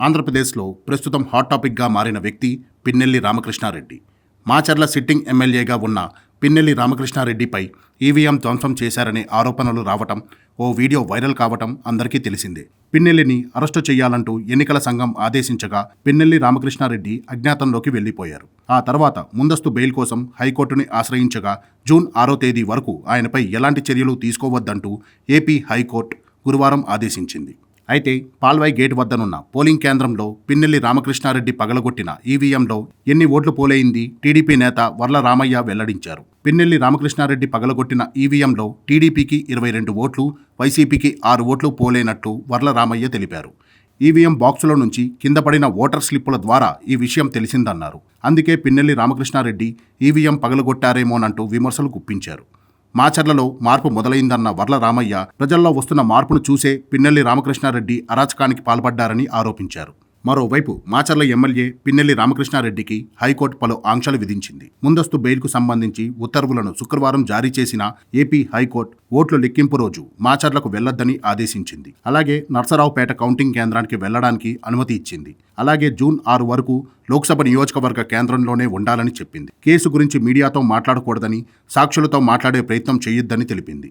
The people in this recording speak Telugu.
ఆంధ్రప్రదేశ్లో ప్రస్తుతం హాట్ టాపిక్గా మారిన వ్యక్తి పిన్నెల్లి రామకృష్ణారెడ్డి. మాచర్ల సిట్టింగ్ ఎమ్మెల్యేగా ఉన్న పిన్నెల్లి రామకృష్ణారెడ్డిపై ఈవీఎం ధ్వంసం చేశారనే ఆరోపణలు రావటం, ఓ వీడియో వైరల్ కావటం అందరికీ తెలిసిందే. పిన్నెల్లిని అరెస్టు చేయాలంటూ ఎన్నికల సంఘం ఆదేశించగా పిన్నెల్లి రామకృష్ణారెడ్డి అజ్ఞాతంలోకి వెళ్లిపోయారు. ఆ తర్వాత ముందస్తు బెయిల్ కోసం హైకోర్టుని ఆశ్రయించగా జూన్ 6వ తేదీ వరకు ఆయనపై ఎలాంటి చర్యలు తీసుకోవద్దంటూ ఏపీ హైకోర్టు గురువారం ఆదేశించింది. అయితే పాల్వాయి గేట్ వద్దనున్న పోలింగ్ కేంద్రంలో పిన్నెల్లి రామకృష్ణారెడ్డి పగలగొట్టిన ఈవీఎంలో ఎన్ని ఓట్లు పోలైంది టీడీపీ నేత వర్ల రామయ్య వెల్లడించారు. పిన్నెల్లి రామకృష్ణారెడ్డి పగలగొట్టిన ఈవీఎంలో టీడీపీకి 22 ఓట్లు, వైసీపీకి 6 ఓట్లు పోలేనట్టు వర్ల రామయ్య తెలిపారు. ఈవీఎం బాక్సులో నుంచి కింద పడిన ఓటర్ స్లిప్పుల ద్వారా ఈ విషయం తెలిసిందన్నారు. అందుకే పిన్నెల్లి రామకృష్ణారెడ్డి ఈవీఎం పగలగొట్టారేమోనంటూ విమర్శలు గుప్పించారు. మాచర్లలో మార్పు మొదలైందన్న వర్ల రామయ్య ప్రజల్లో వస్తున్న మార్పును చూసే పిన్నెల్లి రామకృష్ణారెడ్డి అరాచకానికి పాల్పడ్డారని ఆరోపించారు. మరోవైపు మాచర్ల ఎమ్మెల్యే పిన్నెల్లి రామకృష్ణారెడ్డికి హైకోర్టు పలు ఆంక్షలు విధించింది. ముందస్తు బెయిల్కు సంబంధించి ఉత్తర్వులను శుక్రవారం జారీ చేసిన ఏపీ హైకోర్టు ఓట్ల లెక్కింపు రోజు మాచర్లకు వెళ్లొద్దని ఆదేశించింది. అలాగే నర్సరావుపేట కౌంటింగ్ కేంద్రానికి వెళ్లడానికి అనుమతి ఇచ్చింది. అలాగే జూన్ 6 వరకు లోక్సభ నియోజకవర్గ కేంద్రంలోనే ఉండాలని చెప్పింది. కేసు గురించి మీడియాతో మాట్లాడకూడదని, సాక్షులతో మాట్లాడే ప్రయత్నం చేయొద్దని తెలిపింది.